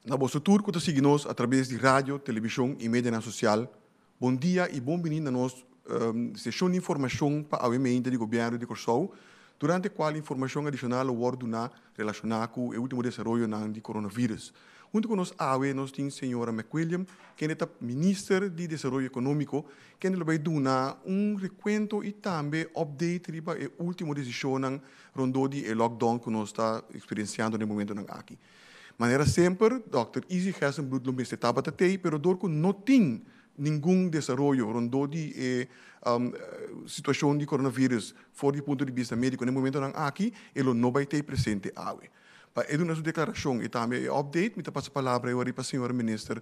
Na vosso tour, que seguimos através de rádio, televisão e mídia social. Bom dia e bem-vindo a nossa sessão de informação para a emenda do governo de Corsou, durante a qual informação adicional é relacionada com o último desenvolvimento do coronavírus. Junto com nós, nós temos a senhora McWilliam, que é a ministra de Desenvolvimento Econômico, que vai dar recuento e também update sobre a última decisão rondo de lockdown que nós estamos experienciando no momento aqui. Maneira sempre, Dr. Easy Hessen Bloedlum este tabatatei, pero dorco não tem nenhum desenvolvimento rondo de situação de coronavírus fora do ponto de vista médico no momento aqui, ele não vai ter presente awe. Para ele na sua declaração e também update, me passa a palavra agora para a senhora ministra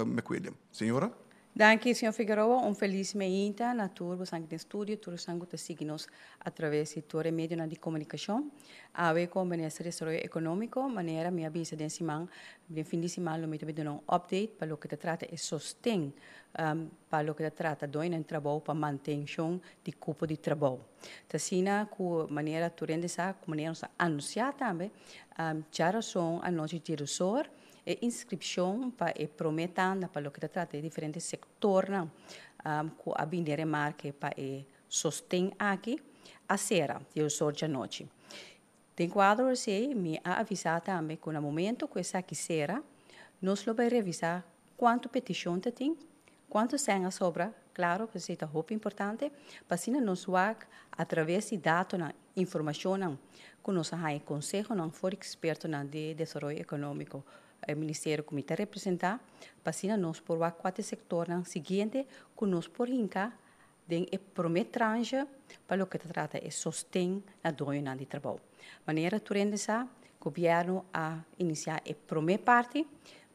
McWilliam. Senhora? Danke, senhor Figueroa. Feliz meia na turma sangue de estúdio, turma sangue de signos através de toda meio de comunicação. A ver com o Ministério do Desenvolvimento Econômico, maneira me avisa de semana, de fim de semana, me também um update para o que trata e sostém para o que trata do trabalho para manutenção de cupo de trabalho. Assim, com maneira turende sa, com maneira anunciar também, já são a nossa diretor e inscrição para e prometendo para o que trata de diferentes setores com a bindere marca para e sostém aqui a sera de hoje à noite. Tem quadro assim, me avisar também que no momento que essa aqui sera, nós vamos revisar quanto petição tem, quanto senha sobra, claro que isso é muito importante, para assim nós vamos através de dados, informação, que nós temos conselho, não for experto de desenvolvimento econômico, o Ministério que me está representar, para assim nós por quatro setores seguinte, que nós por hincar den e prometranja para o que trata e sostém na doina de trabalho. Maneira turende sa, governo a iniciar e prome parte,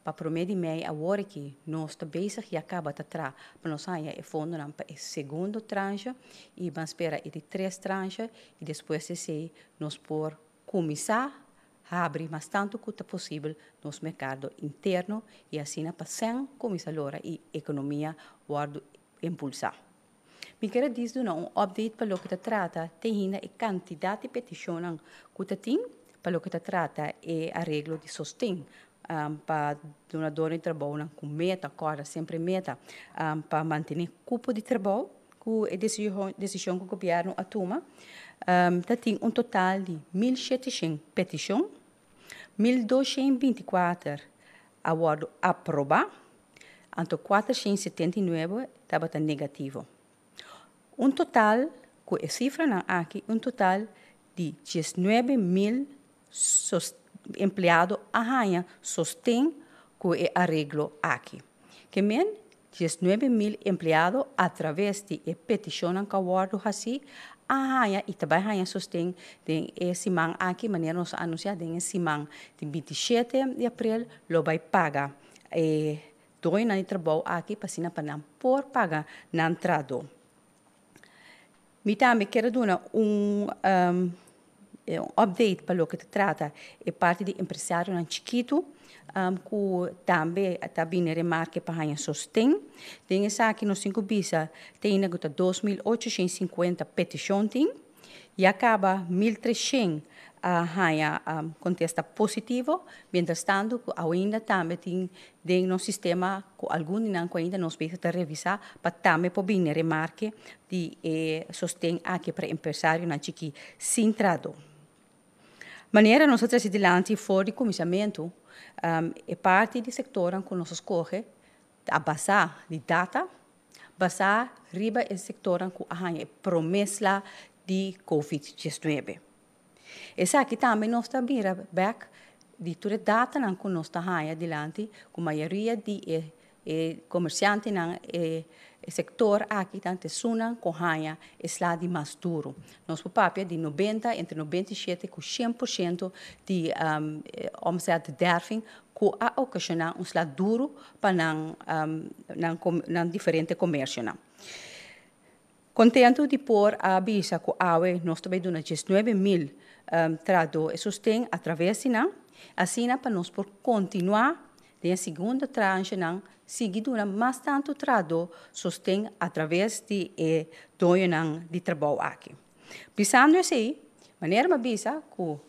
para prome de mei a hora que nós está bezig e acaba de tra, para nós saia e fundo para o segundo tranche e vamos esperar e de três tranches e depois de sei nós por começar a abrir mais tanto quanto possível nosso mercado interno e assim para sem começar a e economia guardo impulsar. Me quero dizer update para o que trata tem a quantidade de petições que tem para o que trata e arreglo de sostém para donador de trabalho com meta, agora sempre meta para manter cupo de trabalho com a decisão que o governo toma. Tem total de 1.700 petições, 1.224 awardo aprova, então 479 estava negativo. Total, com a cifra aqui, total de 19.000 empregados a sostém com o arreglo aqui. Que men 19.000 empregados através de petição que awardo assim, e também sostém de semana aqui, maneira nós anunciar de semana de 27 de abril, lo vai pagar dois na trabalho aqui para não por pagar na entrada. Me também quero dar update para o que trata e parte de empresário chiquito, que também está bem remarque para a sostém. Tem essa aqui no 5 bisa, tem 2.850 petições e acaba 1.300 contesta positivo, mientras tanto, ainda também tem no sistema, algum que ainda nós vamos revisar, para também poder remarque de sostém aqui para empresário na chiqui sem trado. Maneira nós adiante fora de comissamento, é parte do setor que nós escolhe a basar de data, basar riba o setor que a promessa de COVID-19. Essa aqui também nós está vira back de toda data que nós está adiante, com a maioria de comerciantes o setor aqui tanto sunan com hanha é de mais duro. Nós papel de 90 entre 97 com 100% de omzet derving que a ocasionar slag duro para diferente comércio. Contento de pôr a bisa que nós também damos 19.000 trado e sostém através de assim para nós por continuar de segunda tranche seguido mais tanto trado sostém através de doio de trabalho aqui. Pensando assim, maneira uma bisa que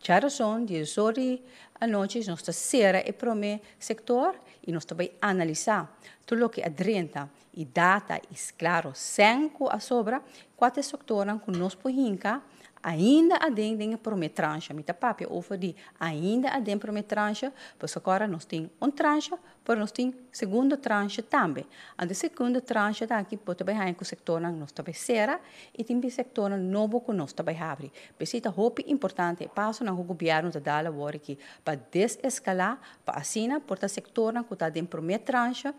Já razão de hoje à noite nós estamos ser e prome sector e nós também analisar tudo o que adrenta e data e claro sem a sobra quatro sectores que nós podemos ainda há dentro prome trancha mita papi over de ainda há dentro prome trancha pois agora nós temos trancha mas nós temos segunda trancha também a segunda trancha daqui pode bem com o sector nós também será e tem sector novo que nós também abre precisa roupa importante passo no governo da dar a hora que para desescalar para assina porta sector que está dentro prome trancha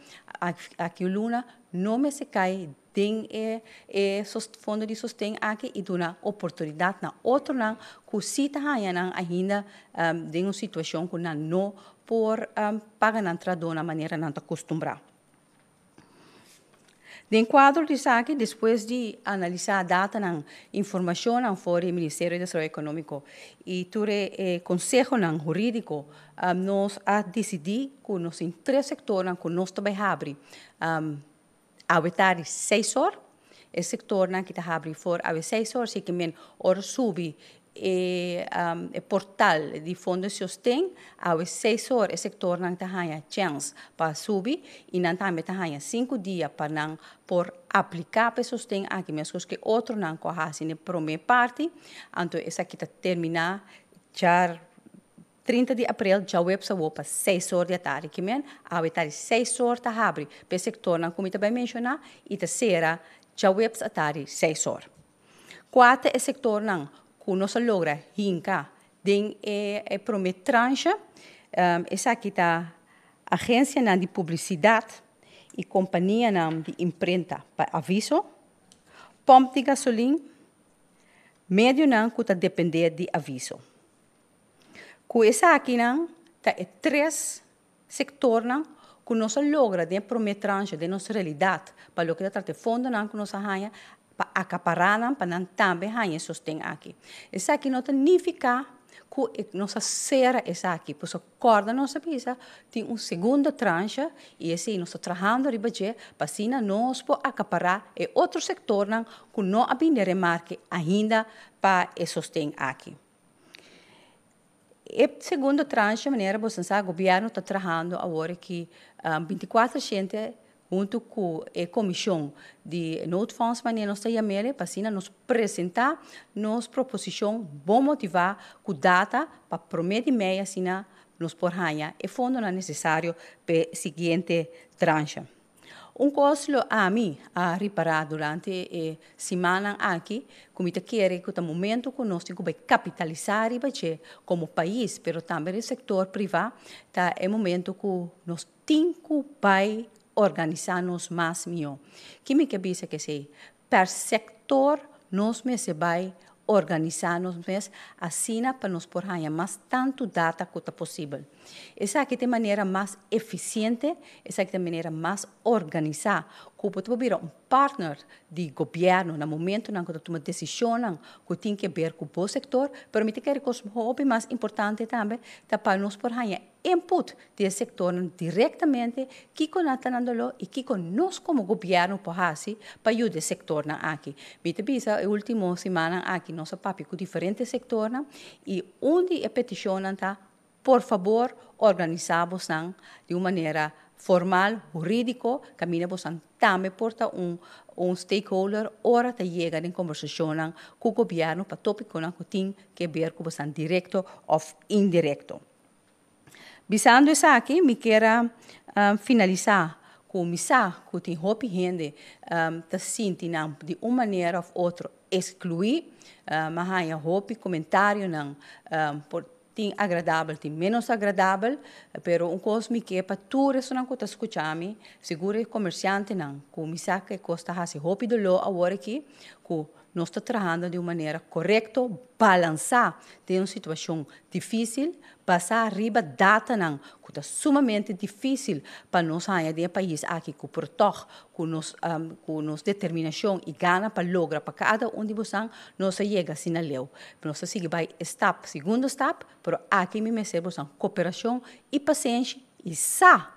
aqui luna não me se cai tem fundo de sustento aqui e dá oportunidade na outro não que se está ainda tem uma situação que não por pagar na entrada de uma maneira não está acostumbrada. De quadro de aqui, depois de analisar a data na informação fora do Ministério do Desenvolvimento Econômico e o Conselho Jurídico, nós decidimos que nós temos três sectores que nós também abrimos. Awetar 6 horas, o sector que está abrindo for 6 horas, e que men ora subi o portal de fundo de sustento, a 6 horas o sector que está ganha chance para subir e não também está ganha 5 dias para não por aplicar para sustento aqui mesmo que outro não corra assim na primeira parte, então essa aqui está terminar já 30 de abril já web sa para 6 horas da tarde, que men a tarde 6 horas tá abre, para sector não como também mencionar e terceira já web sa tarde 6 horas. Quarto é sector não que nós logra hinca den promet trancha, essa aqui tá agência de publicidade e companhia de imprenta para aviso, pompa de gasolina, médio não que tá depender de aviso. Com essa aqui, tá três sectores que nós logra de prometrancha de nossa realidade, para o que trata fundo que nós ganha, para acaparar, para não também ganhar sustento aqui. Essa aqui não significa que nossa serra essa aqui, pois acorda nossa pisa tem segunda trancha e assim nós estamos trabalhando riba para assim nós podemos acaparar e outro sector que não abinde remarque ainda para sustento aqui. E segunda tranche, maneira você sabe, o governo está trabalhando agora que 24 gente junto com a comissão de Note Funds, maneira nós estamos para assim nos apresentar nossa proposição, bom motivar com data para prometer meia assim nos por ganhar e fundo não necessário para a seguinte tranche. Coisa a mim a reparar durante a semana aqui, como eu quero que o momento que nós temos que capitalizar como país, mas também no setor privado, é o momento que nós temos que organizar-nos mais melhor. Que me diz que se per setor nós me se vai organizar-nos assim para nós por ganhar mais tanto data quanto possível. Essa aqui é a maneira mais eficiente, essa aqui é a maneira mais organizada, que pode vir partner de governo no momento em que toma decisão que tem que ver com o sector, mas me quero que o mais importante também é para nós por ganhar input do sector diretamente que conatando e que nós como governo podemos para ajudar o sector aqui. Me bisa a última semana aqui nossa papi com diferentes sectores e onde a petição está por favor organizamos de uma maneira formal, jurídico, caminhamos também porta stakeholder, hora de chegar em conversação com o governo para tópico que tem que ver com o direto ou indireto. Visando isso aqui, me quero finalizar com missar que tem roupa gente te sente de uma maneira ou outra excluir, mas há roupa comentário por tem agradável, tem menos agradável, pero coisa que é para tudo isso não que escutamos, seguro comerciante não, que me saca costa hasi roupa do lo agora aqui, que nós estamos trabalhando de uma maneira correta, balançar de uma situação difícil, passar arriba data não, que é sumamente difícil para nós ganhar de país aqui que por toque, com nos determinação e gana para lograr para cada de vocês nós chega assim na leu, nós seguir vai step, segundo step, pero aqui me recebo cooperação e paciência e sa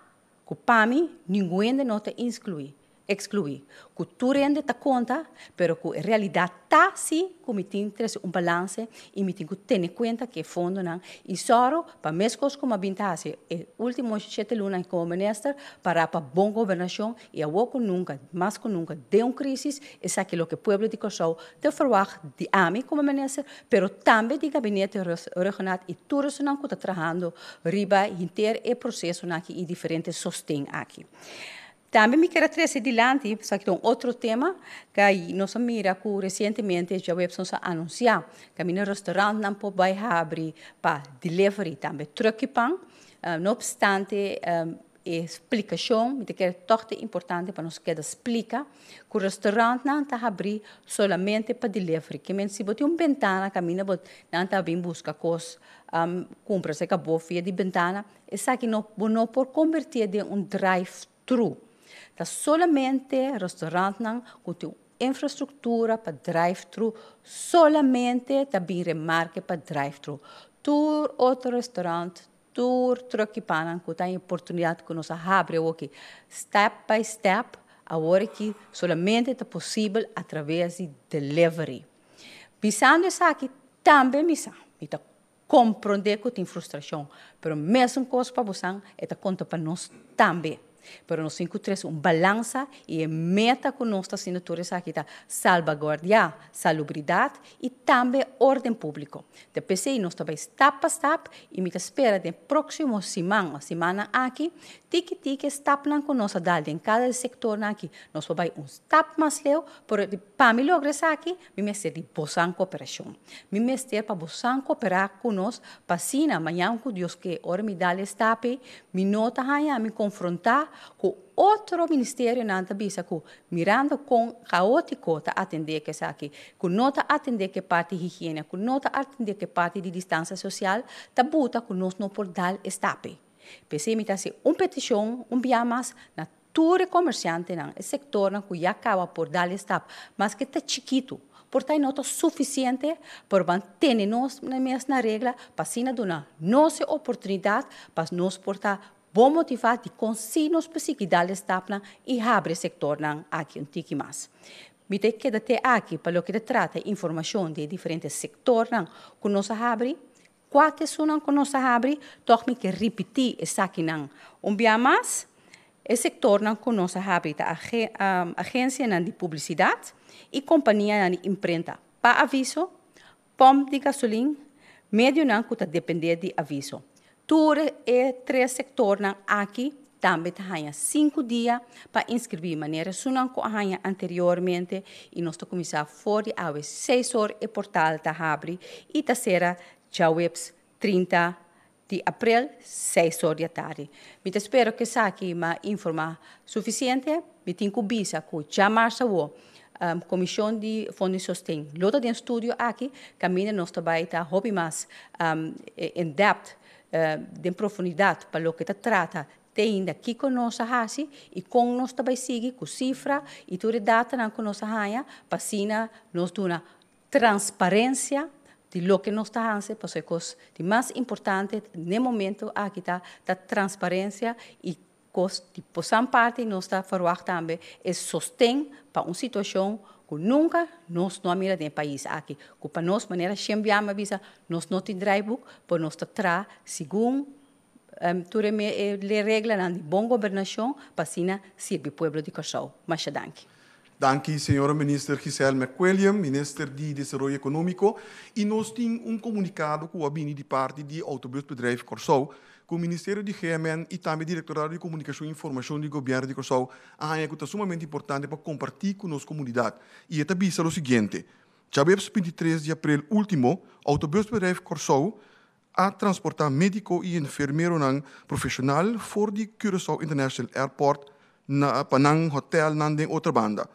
que para mim ninguém de nós exclui. excluir. Que tu rende ta conta, pero que en realidad tá sí, que me tiene balance y me tiene que tener cuenta que fondo nan y solo para mes cosas como bintase el último 7 lunas como minister para bom governação y a woco nunca, más que nunca de una crisis es aquí lo que el pueblo de Curaçao te verwacht de a mí como minister, pero también de gabinete regional y todo eso que está trabajando riba inteiro el proceso aquí y diferentes sostén aquí. Também me quero trazer adiante, só que outro tema, que nós mira que recentemente já vamos anunciar que no restaurante não pode abrir para delivery também truckpan. Não obstante, explicação, me quero toch importante para nós querer explicar que o restaurante não está abrir somente para delivery. Que se botar ventana, caminha não está bem busca coisas, compra se acabou via de ventana, é que não pode convertir em drive-thru. Tá solamente restaurante com tem infraestrutura para drive-thru, solamente tá bem remarque para drive-thru. Tur outro restaurante, tur truckpan que tem oportunidade que nós abre aqui, step by step, agora que solamente é possível através de delivery. Pensando isso aqui, também me compreender que tem frustração, mas mesmo coisa para você é conta para nós também. Pero nós encontramos balança e a meta que nós estamos sendo todos aqui está salvaguardar salubridade e também ordem público. Depois nós estamos step a step e me espera de próxima semana aqui, tique step com nós dar em cada sector aqui. Nós vamos step mais leu, para me lograr aqui, me ser de boa cooperação. Me ser para boa cooperar com nós, para assim amanhã com Deus que ora me dá step, me nota me confrontar com outro ministério na Antabisa, que mirando com caótico a atender que está aqui, que não está atender que parte de higiene, que não está atender que parte de distância social, está buta que nós não podemos dar estape. Pensei me ser petição, biamas na todo comerciante no sector que já acaba por dar estape, mas que está chiquito. Portanto, não é suficiente para manter-nos na regra, para assim dar nossa oportunidade para nós portar bom motivar de consignos para seguir dar estapna e abrir o sector aqui um tique mais. Me tem que ter aqui para o que trata informação de diferentes sectores que nós abre, quatro são que nós abre, toch me que repetir essa aqui dia mais, o sector que nós abre a agência de publicidade e companhia de imprenta para aviso, pompa de gasolina, meio que está depender de aviso. Todos os 3 sectores aqui também têm 5 dias para inscrever. Maneira sunan que anteriormente e nós estamos começando fora às 6 horas e portal está abre e está será já webs 30 de abril 6 horas da tarde. Eu espero que essa aqui uma informação suficiente. Eu tenho que bisa que já marcha o Comissão de Fundo de Sustento. Lota de estudo aqui, caminha nós também está hobby mais in depth de profundidade para o que trata tem aqui com nossa raça e com nós também sigue com cifra e toda data na com nossa raia para assim nós dona transparência de lo que nós está fazendo para ser coisa de mais importante no momento aqui está da transparência e coisa de possam parte nós está fazer também é sostém para uma situação que nunca nós não mira no país aqui. Que para nós, maneira sempre avisa, nós não temos drive-book, para nós tra segundo todas as regras de boa governação, para assim servir o povo de Curaçao. Mas danke. Danke, senhora ministra Giselle McWilliam, minister de Desenvolvimento Econômico. E nós temos comunicado com a Bini de parte de Autobusbedrijf Curaçao, com o Ministério de GMN e também o Diretorado de Comunicação e Informação do Governo de Curaçao, que é sumamente importante para compartilhar com a nossa comunidade. E é também o seguinte, já 23 de abril último, o Autobusbedrijf Curaçao a transportar médico e enfermeiro profissional voor de Curaçao International Airport para um hotel na outra banda.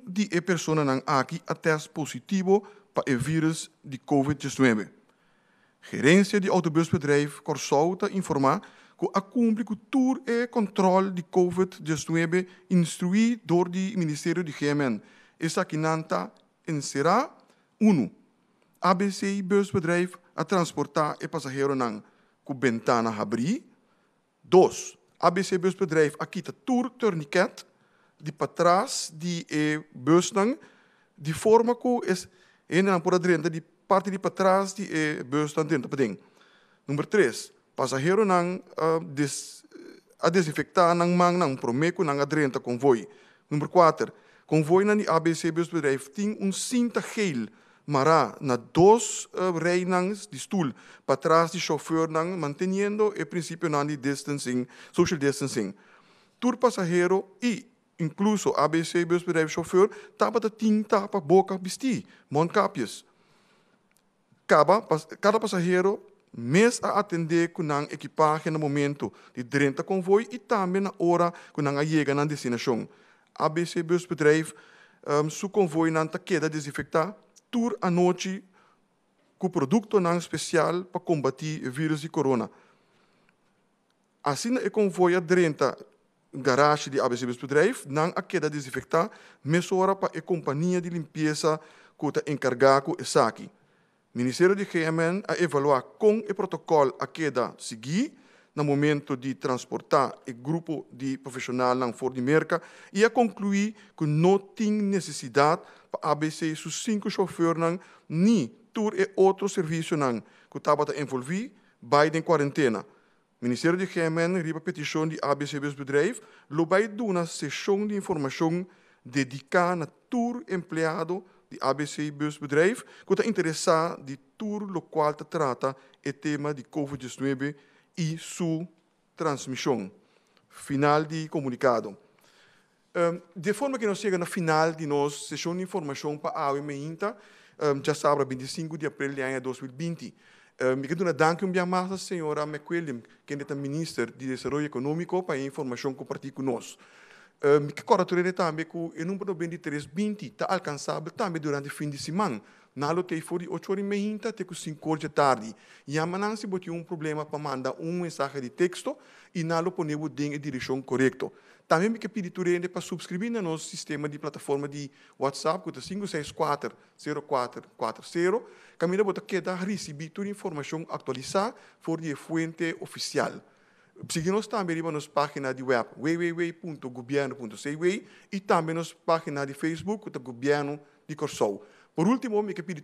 De pessoas aqui a teste positivo para o vírus de COVID-19. Gerência de Autobusbedrijf Curaçao informa que a cumprir com todo o controle de COVID-19 instruído door o Ministério de GMN. Essa aqui será 1. ABC busbedrijf a transportar e passageiro com ventana abrir. 2. ABC busbedrijf a quita tour tourniquet de para trás de bus nang, de forma que é não por adrenta de parte de para trás de bus nang dentro para Número 3, passageiro nang a desinfectar nang mang nang promeco nang adrenta convoy. Número 4, convoy nang ABC busbedrijf tem cinta geel mará na 2 rijnangs de stoel para trás de chauffeur nang manteniendo o princípio nang de distancing, social distancing. Tour passageiro e incluso ABC busbedrijf chauffeur tapa de tinta para boca vestir, mondkapjes. Cada passageiro mês a atender com a equipagem no momento de drenta convoy e também na hora que a chega na destinação. ABC busbedrijf su convoy não tá queda desinfectar tour à noite com produto não especial para combater o vírus de corona. Assim o convoy a drenta garagem de ABC busbedrijf não a queda desinfectar mês hora para a companhia de limpeza que está encarregada com essa aqui. Ministério de GMN a evaluar com o protocolo a queda seguir no momento de transportar o grupo de profissionais não for de merca e a concluir que não tem necessidade para ABC os 5 chauffeurs nem tour e outro serviço que estava a envolver vai em quarentena. Ministério de GMN riba petição de ABC Busbedrijf lo vai dar uma sessão de informação dedicada a tour empregado de ABC Busbedrijf que está interessado de tour lo qual trata o tema de COVID-19 e sua transmissão. Final de comunicado. De forma que nós chegamos no final de nossa sessão de informação para a AWMEINTA, já sábado 25 de abril de ano 2020. Eu quero dar um mais à senhora McWilliam, que é a ministra de Desenvolvimento Econômico, para a informação compartilhada conosco. Eu quero também que o número 2320 está alcançável também durante o fim de semana. Nalo te foi 8h30 até 5h da tarde. E amanhã se botou problema para mandar mensagem de texto e nalo ponemos em direção correta. Também me pedi para subscrever no nosso sistema de plataforma de WhatsApp, que é 564-0440. Caminho para que dá receber toda a informação atualizada por de fonte oficial. Siga-nos também na nossa página de web www.governo.cw e também na nossa página de Facebook do Governo de Corsou. Por último, me pedi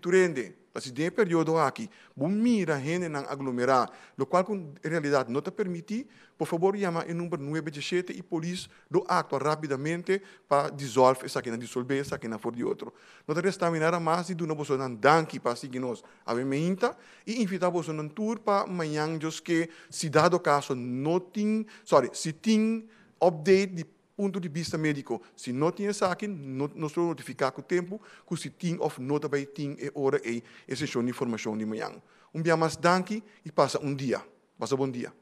se tem período aqui, bom mira gente não aglomerar, o qual em realidade não te permite, por favor, chama o número 917 e a polícia do atua rapidamente para dissolver essa aqui, dissolver essa aqui for de outro. Nós restamos nada mais e do novo sonan danke para seguir-nos a Meinta e invitamos um tour para amanhã, just que se dado caso não tem, se tem update de ponto de vista médico, se não tinha essa aqui, nós vamos notificar com o tempo, que se tem ou não também tem hora e sessão de informação de manhã. Dia mais danke e passa um dia. Passa bom dia.